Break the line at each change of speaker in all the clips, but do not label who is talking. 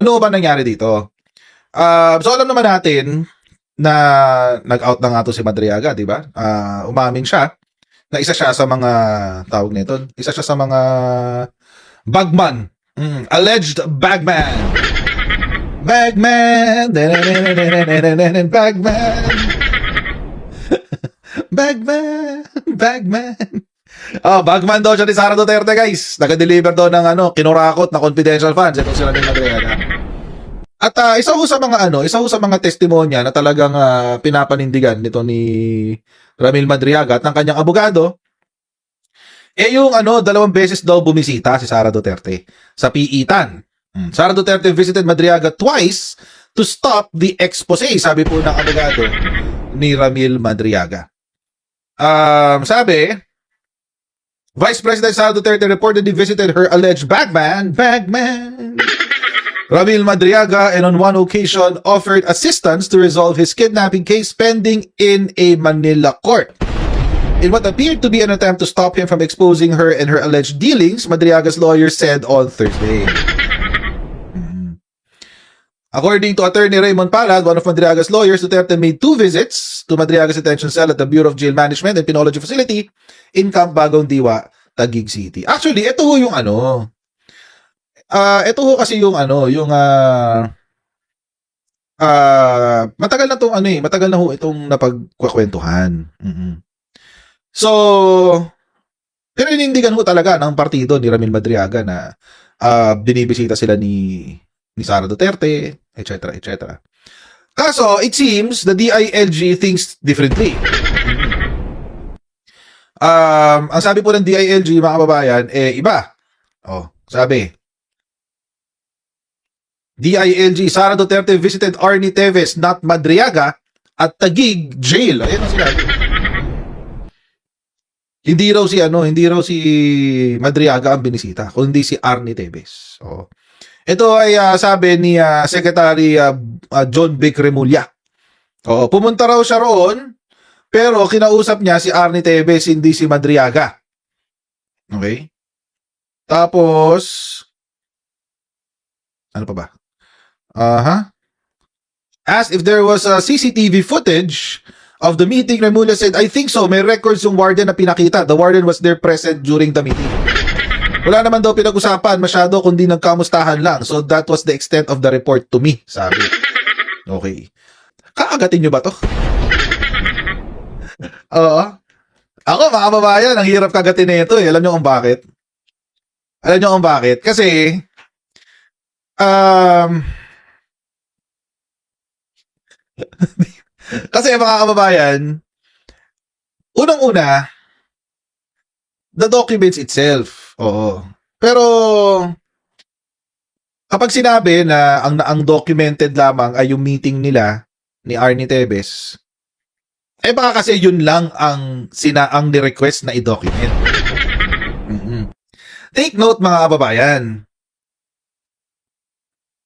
Ano ba nangyari dito? So alam naman natin na nag-out na nga to si Madriaga, di ba? Umamin siya na isa siya sa mga tawag nito, isa siya sa mga bagman. Alleged bagman. Bagman. Bagman. Bagman. Bagman. Bagman daw siya ni Sara Duterte, guys. Nag-deliver daw ng kinurakot na confidential funds. Ito sila ni Madriaga. At isa ho sa mga testimonya na talagang pinapanindigan nito ni Ramil Madriaga at ng kanyang abogado, yung 2 beses daw bumisita si Sara Duterte sa piitan. Sara Duterte visited Madriaga twice to stop the expose, sabi po ng abogado ni Ramil Madriaga. Sabi, Vice President Sara Duterte reportedly visited her alleged bagman, Ramil Madriaga, and on one occasion offered assistance to resolve his kidnapping case pending in a Manila court. In what appeared to be an attempt to stop him from exposing her and her alleged dealings, Madriaga's lawyer said on Thursday. According to attorney Raymond Palad, one of Madriaga's lawyers, Duterte made 2 visits to Madriaga's detention cell at the Bureau of Jail Management and Penology Facility in Camp Bagong Diwa, Taguig City. Actually, ito ho yung ito ho kasi yung matagal na tong matagal na ho itong napagkukwentuhan. So, pero inindigan ho talaga ng partido ni Ramil Madriaga na binibisita sila ni Sara Duterte, etc., etc. Kaso, it seems the DILG thinks differently. Ang sabi po ng DILG, mga kababayan, iba. Sabi, DILG, Sara Duterte visited Arnie Teves, not Madriaga, at Taguig Jail. Ayan ang sinabi. Hindi raw si Madriaga ang binisita, kundi si Arnie Teves. Ito ay sabi ni Secretary John Vic Remulla. Pumunta raw siya roon, pero kinausap niya si Arnie Teves, hindi si Madriaga. Okay? Tapos, ano pa ba? Asked if there was a CCTV footage of the meeting, Remulla said, I think so. May records yung warden na pinakita. The warden was there present during the meeting. Wala naman daw pinag-usapan masyado kundi nagkamustahan lang. So that was the extent of the report to me, sabi. Okay. Kaagatin nyo ba to? Oo. Ako, mga kababayan, ang hirap kagatin na ito. Alam nyo kung bakit? Kasi, kasi mga kababayan, unang-una, the documents itself. Pero kapag sinabi na ang documented lamang ay yung meeting nila ni Arnie Teves, baka kasi yun lang ang ni-request na i-document. Take note, mga kababayan.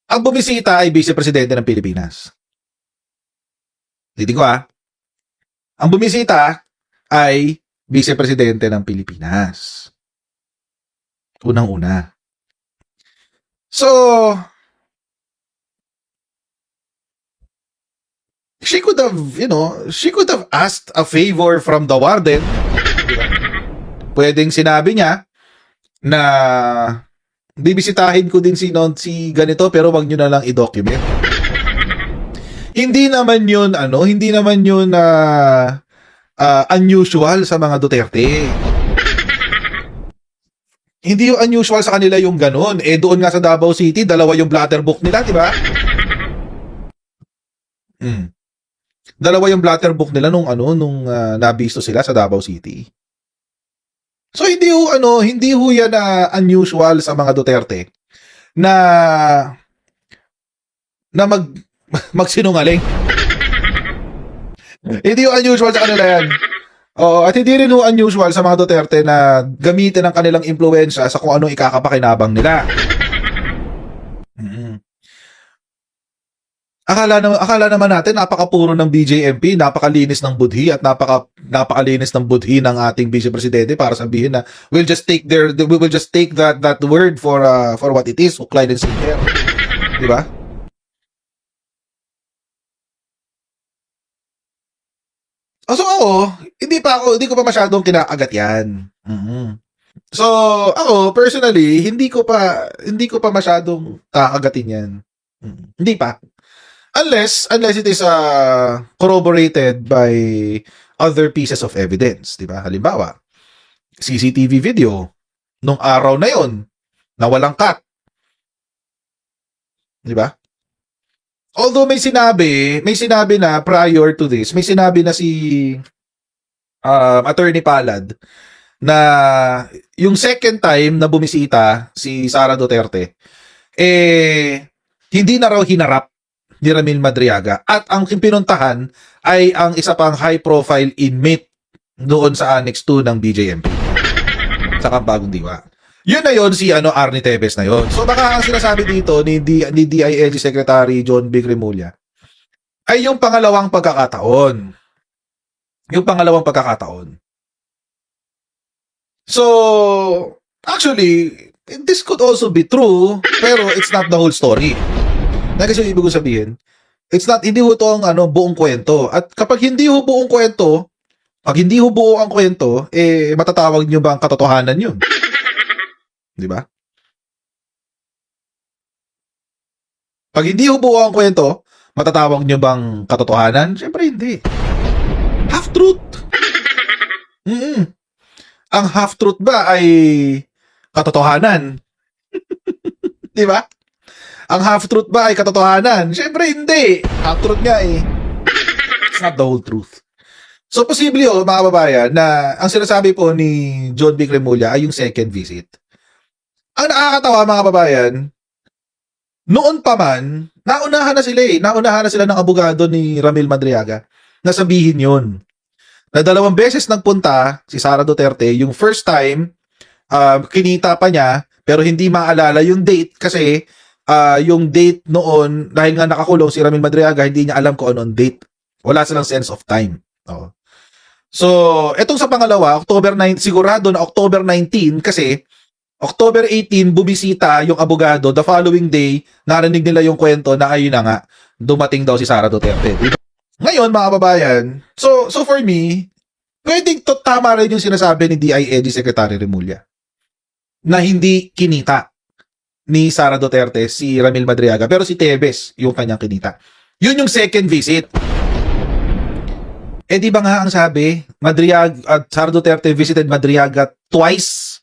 Ang bumisita ay Vice Presidente ng Pilipinas. Titin ko Ang bumisita ay Vice Presidente ng Pilipinas. Unang-una. So, she could have asked a favor from the warden. Pwedeng sinabi niya na bibisitahin ko din si ganito pero wag niyo na lang i-document. Hindi naman yun unusual sa mga Duterte. Hindi yung unusual sa kanila yung ganun. Doon nga sa Davao City, 2 yung blatter book nila, di ba? 2 yung blatter book nila nung nabisto sila sa Davao City. So hindi ho yan unusual sa mga Duterte na magsinungaling. Hindi ho unusual sa kanila yan. At hindi rin ho unusual sa mga Duterte na gamitin ang kanilang impluwensya sa kung anong ikakapakinabang nila. Akala naman natin napakapuro ng BJMP, napakalinis ng budhi at napakalinis ng budhi ng ating Vice Presidente para sabihin na we will just take that word for what it is, ukay and sinker. Di ba? So ako, hindi ko pa masyadong kinakagat yan. Mhm. So, ako personally, hindi ko pa masyadong kakagatin yan. Hindi pa. Unless it is corroborated by other pieces of evidence, 'di ba? Halimbawa, CCTV video nung araw na 'yon na walang cut, 'di ba? Although may sinabi na prior to this, may sinabi na si Attorney Palad na yung second time na bumisita si Sara Duterte, hindi na raw hinarap ni Ramil Madriaga at ang pinuntahan ay ang isa pang high-profile inmate doon sa Annex 2 ng BJMP sa Bagong Diwa. Yun na yun, si Arnie Tevez na yun. So baka ang sinasabi dito ni DILG Secretary John Vic Remulla ay yung pangalawang pagkakataon. Yung pangalawang pagkakataon. So, actually, this could also be true, pero it's not the whole story. Kasi yung ibig ko sabihin, hindi ho ito ang buong kwento. At kapag hindi ho buong kwento, pag hindi ho buo ang kwento, matatawag nyo ba ang katotohanan yun? Di ba? Pag hindi ho buo ang kwento, matatawag nyo bang katotohanan? Siyempre hindi. Half-truth. Ang half-truth ba ay katotohanan? Di ba? Ang half-truth ba ay katotohanan? Siyempre hindi. Half-truth nga eh. It's not the whole truth. So, posible mga kababayan, na ang sinasabi po ni John Vic Remulla ay yung second visit. Ang nakakatawa mga kababayan, noon pa man, naunahan na sila Naunahan na sila ng abogado ni Ramil Madriaga na sabihin yun. Na 2 beses nagpunta si Sara Duterte, yung first time, kinita pa niya, pero hindi maalala yung date kasi yung date noon, dahil nga nakakulong si Ramil Madriaga, hindi niya alam kung anong date. Wala silang sense of time. Oh. So, etong sa pangalawa, October 9, sigurado na October 19 kasi October 18, bumisita yung abogado. The following day, narinig nila yung kwento na ayun na nga, dumating daw si Sara Duterte. Diba? Ngayon, mga kababayan, so for me, pwedeng tama rin yung sinasabi ni DILG Secretary Remulla na hindi kinita ni Sara Duterte si Ramil Madriaga, pero si Tevez yung kanyang kinita. Yun yung second visit. Di ba nga ang sabi, Sara Duterte visited Madriaga twice.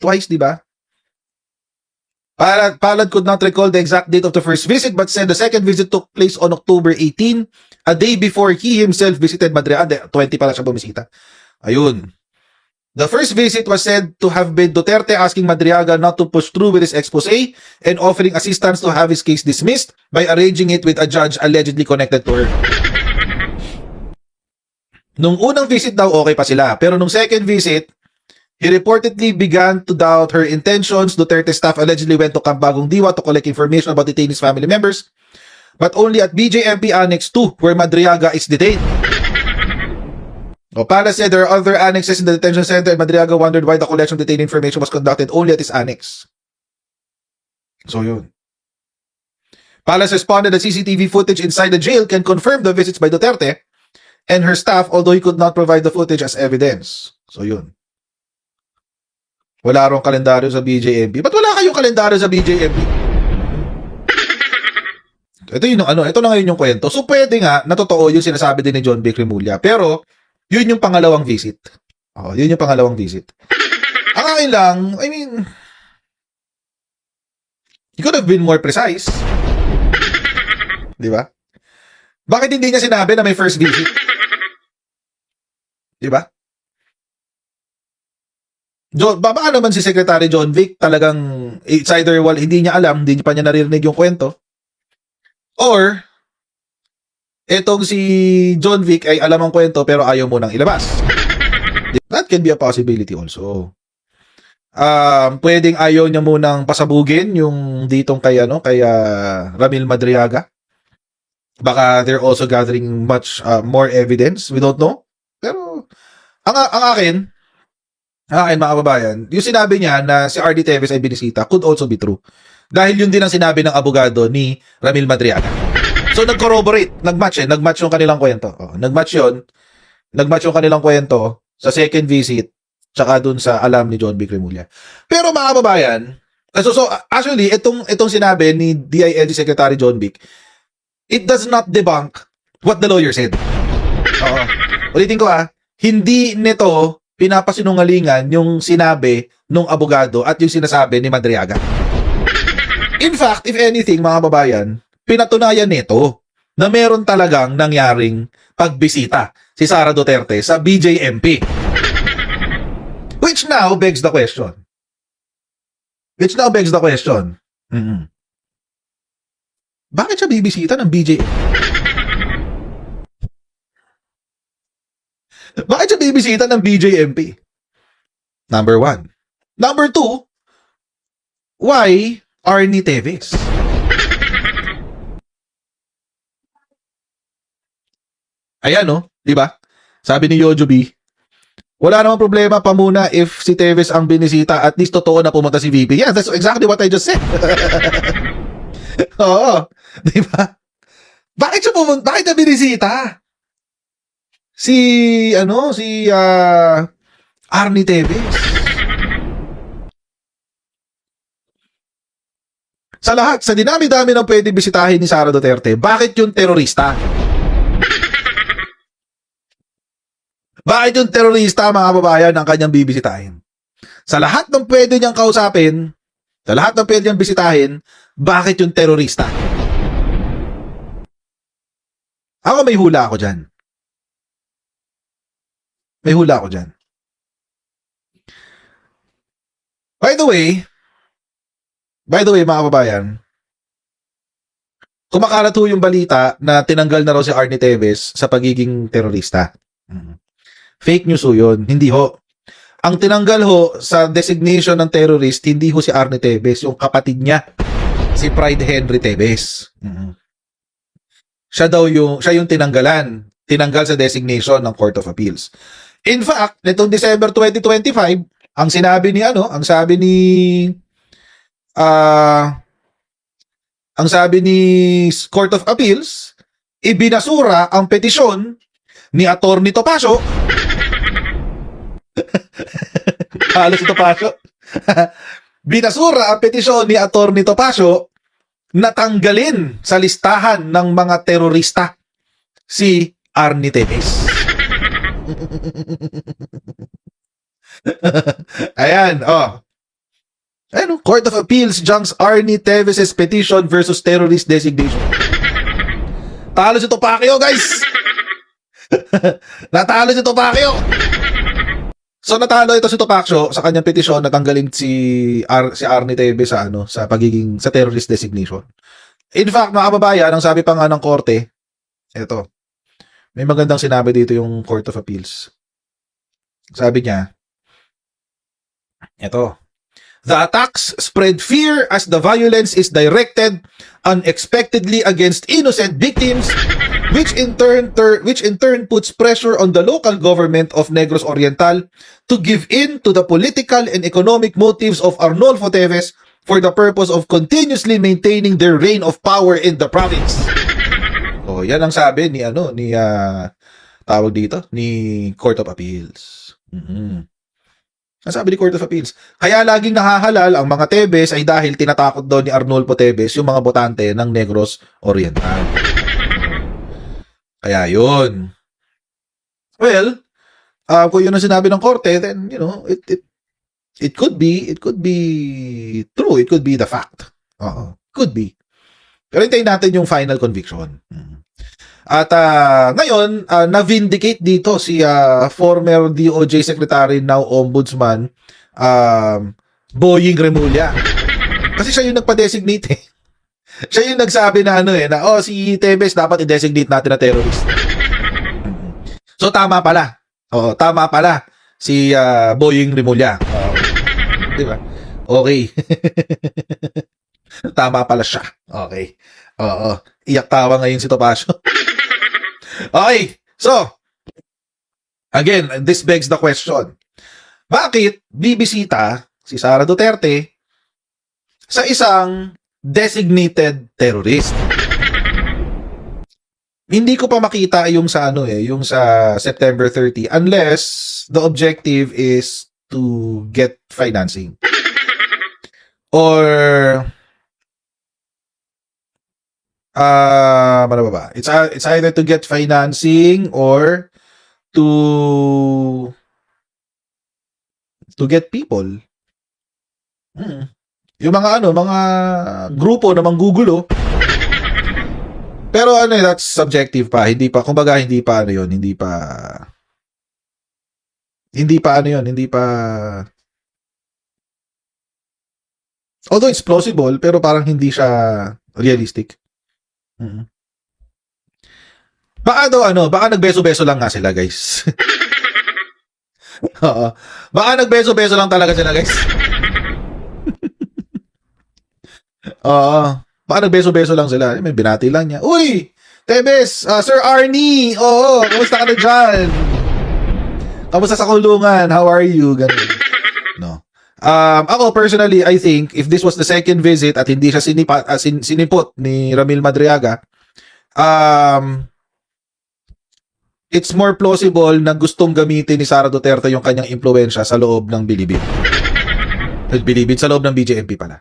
Twice, di ba? Palad could not recall the exact date of the first visit but said the second visit took place on October 18, a day before he himself visited Madriaga. 20 pala siya bumisita. Ayun. The first visit was said to have been Duterte asking Madriaga not to push through with his expose and offering assistance to have his case dismissed by arranging it with a judge allegedly connected to her. Nung unang visit daw, okay pa sila. Pero nung second visit, he reportedly began to doubt her intentions. Duterte staff allegedly went to Camp Bagong Diwa to collect information about detainees' family members, but only at BJMP Annex 2, where Madriaga is detained. Opala said there are other annexes in the detention center and Madriaga wondered why the collection of detainee information was conducted only at his annex. So yun. Palace responded that CCTV footage inside the jail can confirm the visits by Duterte and her staff, although he could not provide the footage as evidence. So yun. Wala rong kalendaryo sa BJMP. Ba't wala kayong kalendaryo sa BJMP? Ito na ngayon yung kwento. So pwede nga, na totoo yung sinasabi din ni John Vic Remulla. Pero, yun yung pangalawang visit. Yun yung pangalawang visit. Ang akin lang, he could have been more precise. Di ba? Bakit hindi niya sinabi na may first visit? Di ba? Baka naman si Secretary John Vic talagang it's either hindi niya alam, hindi pa niya naririnig yung kwento. Or, etong si John Vic ay alam ang kwento pero ayaw mo nang ilabas. That can be a possibility also. Pwedeng ayaw niya munang pasabugin yung ditong kay Ramil Madriaga. Baka they're also gathering much more evidence. We don't know. Pero ang akin, Akin mga kababayan, yung sinabi niya na si RD Teves ay binisita could also be true. Dahil yun din ang sinabi ng abogado ni Ramil Madriaga. So nag-corroborate, nag-match yung kanilang kwento. Nag-match yung kanilang kwento sa second visit tsaka dun sa alam ni John B. Cremulya. Pero mga kababayan, so actually itong sinabi ni DILG Secretary John Vic, it does not debunk what the lawyer said. Oo. Ulitin ko hindi nito pinapasinungalingan yung sinabi nung abogado at yung sinasabi ni Madriaga. In fact, if anything, mga babayan, pinatunayan nito na meron talagang nangyaring pagbisita si Sara Duterte sa BJMP. Which now begs the question. Bakit siya bibisita ng BJMP? Bakit siya bibisita ng BJMP? Number 1. Number 2, why Arnie Teves? Ayan, di ba? Sabi ni Yojo B, wala namang problema pa muna if si Teves ang binisita, at least totoo na pumunta si VP. Yeah, that's exactly what I just said. Oo, di ba? Bakit siya binisita? Si Arnie Teves. Sa dinami-dami ng pwede bisitahin ni Sara Duterte, bakit yung terorista? Bakit yung terorista, mga babayan, ang kanyang bibisitahin? Sa lahat ng pwede niyang kausapin, sa lahat ng pwede niyang bisitahin, bakit yung terorista? Ako may hula ako dyan. By the way, mga kababayan, kumakalat ho yung balita na tinanggal na raw si Arnie Teves sa pagiging terorista. Fake news ho yun. Hindi ho. Ang tinanggal ho sa designation ng terrorist, hindi ho si Arnie Teves, yung kapatid niya, si Pride Henry Teves. Siya yung tinanggal sa designation ng Court of Appeals. In fact, nitong December 2025, ang sabi ni Court of Appeals, ibinasura ang petisyon ni Atty. Topacio. Halos si Topacio. Binasura ang petisyon ni Atty. Topacio na tanggalin sa listahan ng mga terorista si Arnie Teves. Ayan, Court of Appeals junks Arnie Teves' petition versus terrorist designation. Talo si Topacio, guys! Natalo si Topacio! So natalo ito si Topacio sa kanyang petisyon na tanggalin si Arnie Teves sa terrorist designation. In fact, mga kababayan, ang sabi pa nga ng korte, eto, may magandang sinabi dito yung Court of Appeals. Sabi niya, eto, the attacks spread fear as the violence is directed unexpectedly against innocent victims, which in turn puts pressure on the local government of Negros Oriental to give in to the political and economic motives of Arnolfo Teves for the purpose of continuously maintaining their reign of power in the province. So, yan ang sabi ni Court of Appeals. Ang sabi ni Court of Appeals, kaya laging nahahalal ang mga Teves ay dahil tinatakot daw ni Arnolfo Teves yung mga botante ng Negros Oriental. Kaya yun. Well, kung yun ang sinabi ng korte, then, it could be true. It could be the fact. Could be. Pero hintayin natin yung final conviction. At ngayon, na-vindicate dito si former DOJ Secretary, now Ombudsman, Boying Remulla. Kasi siya yung nagpa-designate eh. Siya yung nagsabi na si Teves dapat i-designate natin na terrorist. So tama pala. Tama pala si Boying Remulla. Di ba? Okay. Tama pala siya. Okay. Iyak tawa ngayon si Topacio. Okay. So, again, this begs the question. Bakit bibisita si Sara Duterte sa isang designated terrorist? Hindi ko pa makita yung sa yung sa September 30 unless the objective is to get financing. Or ano ba? It's either to get financing or to get people. Yung mga mga grupo na manggugulo. Pero that's subjective pa. Hindi pa, kumbaga hindi pa hindi pa although it's plausible, pero parang hindi siya realistic. Baka baka nagbeso-beso lang nga sila, guys. Oo. Baka nagbeso-beso lang talaga sila, guys. Oo. Baka nagbeso-beso lang sila. May binati lang niya. Uy! Tebes! Sir Arnie! Oo, kamusta ka na dyan? Kamusta sa kulungan? How are you? Ganun. No. Ako personally, I think if this was the second visit at hindi siya sinipot ni Ramil Madriaga, it's more plausible na gustong gamitin ni Sara Duterte yung kanyang impluwensya sa loob ng Bilibid. Sa loob ng BJMP pala.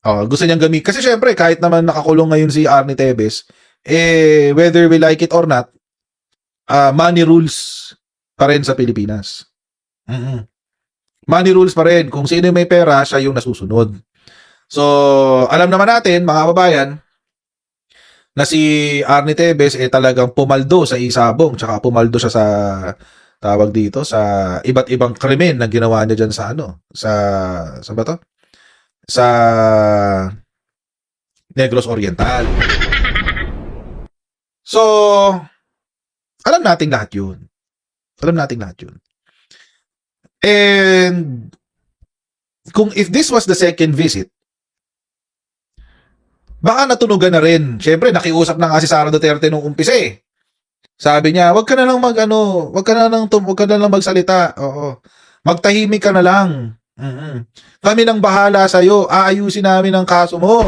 Gusto niyang gamitin. Kasi syempre, kahit naman nakakulong ngayon si Arnie Tebes, whether we like it or not, money rules pa rin sa Pilipinas. Money rules pa rin. Kung sino may pera, siya yung nasusunod. So, alam naman natin, mga kababayan, na si Arnie Tebes talagang pumaldo sa isabong, tsaka pumaldo siya sa tawag dito, sa iba't ibang krimen na ginawa niya dyan sa sa ba to? Sa Negros Oriental. So, alam nating lahat yun. And if this was the second visit, baka natunugan na rin. Siyempre, nakiusap na nga si Sara Duterte nung umpisa eh. Sabi niya, wag ka na lang wag ka na lang magsalita. Oo. Magtahimik ka na lang. Kami nang bahala sa'yo. Aayusin namin ang kaso mo.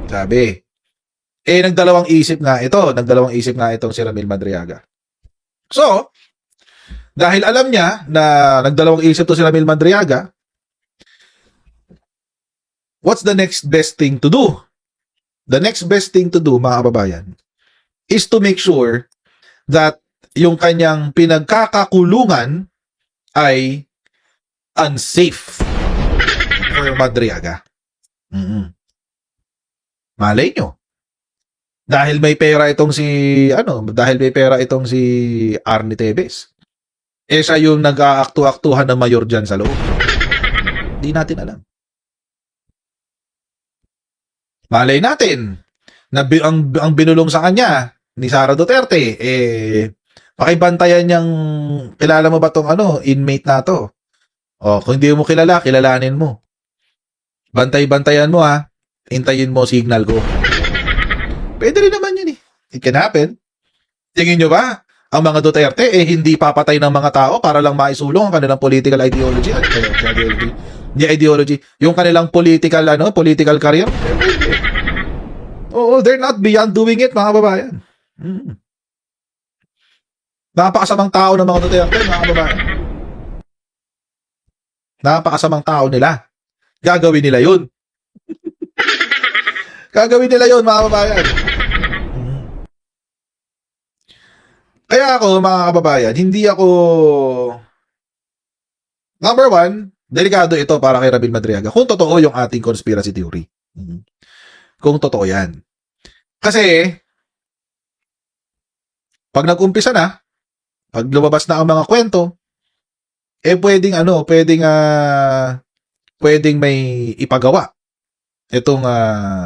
Sabi. Nagdalawang isip nga itong si Ramil Madriaga. So, dahil alam niya na nagdalawang isip to si Ramil Madriaga, what's the next best thing to do? The next best thing to do, mga kababayan, is to make sure that yung kanyang pinagkakakulungan ay unsafe for Madriaga. Malay nyo. Dahil may pera itong si Arnie Tebes. Siya yung nag-aaktu-aktuhan ng mayor dyan sa loob. Hindi natin alam. Malay natin na ang binulong sa kanya ni Sara Duterte, pakibantayan niyang, kilala mo ba tong inmate na to? Kung hindi mo kilala, kilalanin mo. Bantay-bantayan mo ha. Hintayin mo signal ko. Pwede rin naman yun eh. It can happen. Tingin nyo ba, ang mga Duterte hindi papatay ng mga tao para lang maisulong ang kanilang political ideology? Hindi ideology. Yung kanilang political career? Oo, they're not beyond doing it, mga babayan. Napakasamang tao ng mga Duterte, mga babayan. Napakasamang tao nila. Gagawin nila yun. Mga kababayan. Kaya ako, mga kababayan, hindi ako... Number one, delikado ito para kay Ramil Madriaga. Kung totoo yung ating conspiracy theory. Kung totoo yan. Kasi, pag nag-umpisa na, pag lumabas na ang mga kwento, pwedeng may ipagawa itong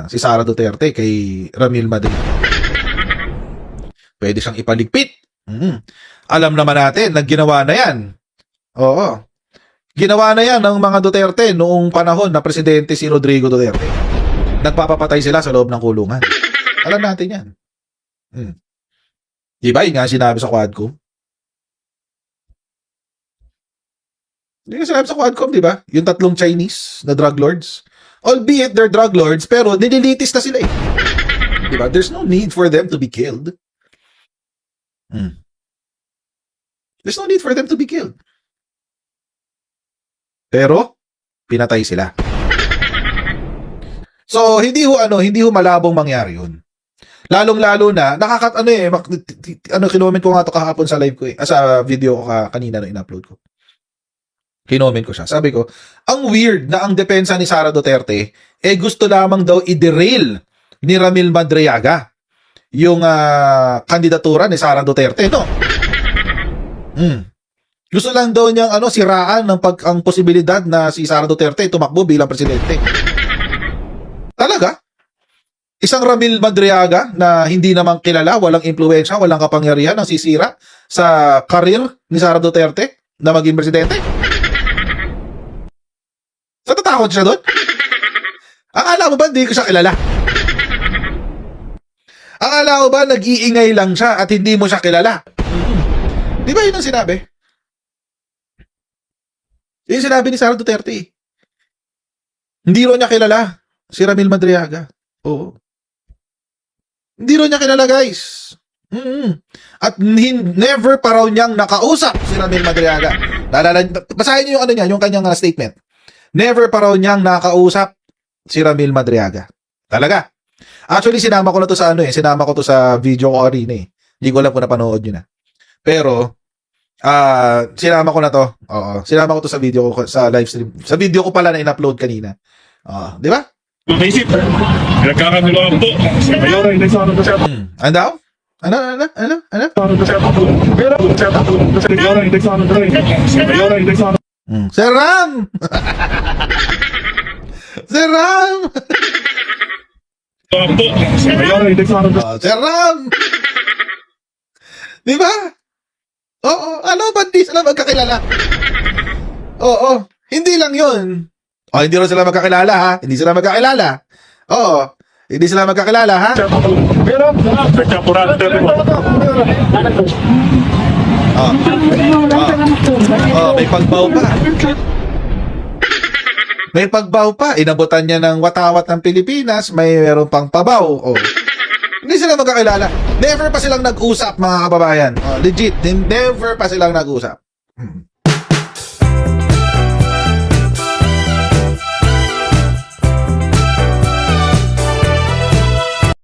si Sara Duterte kay Ramil Madriaga. Pwede siyang ipaligpit. Alam naman natin na ginawa na yan. Oo. Ginawa na yan ng mga Duterte noong panahon na presidente si Rodrigo Duterte. Nagpapapatay sila sa loob ng kulungan. Alam natin yan. Diba? Yung nga sinabi sa Quadcom. Hindi ko sinabi sa Quadcom, di ba? Yung tatlong Chinese na drug lords. Albeit they're drug lords, pero nililitis na sila eh. Di ba? There's no need for them to be killed. There's no need for them to be killed. Pero, pinatay sila. So, hindi ho malabong mangyari yun. Lalong-lalo na, kinoment ko nga to kahapon sa live ko eh. Sa video ko kanina na in-upload ko. Kinoment ko siya. Sabi ko, ang weird na ang depensa ni Sara Duterte, gusto lamang daw i-derail ni Ramil Madriaga yung kandidatura ni Sara Duterte, no? Gusto lang daw niyang siraan ang posibilidad na si Sara Duterte tumakbo bilang presidente. Talaga? Isang Ramil Madriaga na hindi naman kilala, walang impluwensya, walang kapangyarihan ang sisira sa karir ni Sara Duterte na maging presidente? Natatakot siya doon? Akala mo ba hindi ko siya kilala? Akala mo ba nag-iingay lang siya at hindi mo siya kilala? Di ba yun ang sinabi? Yun yung sinabi ni Sara Duterte. Hindi ro niya kilala si Ramil Madriaga. Oo. Hindi ro niya kilala, guys. At never pa raw niyang nakausap si Ramil Madriaga. Basahin niyo yung yung kanyang statement. Never pa raw niyang nakausap si Ramil Madriaga. Talaga. Actually, sinama ko na to sa sinama ko to sa video ko kanina eh. Hindi ko alam kung napanood nyo na. Pero, sinama ko na to. Oo. Sinama ko to sa video ko, sa live stream. Sa video ko pala na in-upload kanina. Di ba?
Maisip. Nagkakagulo po. Ayaw na, hindi sa ano kasi.
Ano daw? Ano? Sir Ram! Sir Ram! Sir Ram! Di ba? Oo. Ba't di sila magkakilala? Oo. Hindi lang yun. Hindi rin sila magkakilala, ha? Hindi sila magkakilala. Oo. Hindi sila magkakilala, ha? May pagbaw pa. May pagbaw pa. Inabutan niya ng watawat ng Pilipinas. Mayroon pang pabaw. Hindi sila magkakilala. Never pa silang nag-usap, mga kababayan. Legit. Never pa silang nag-usap.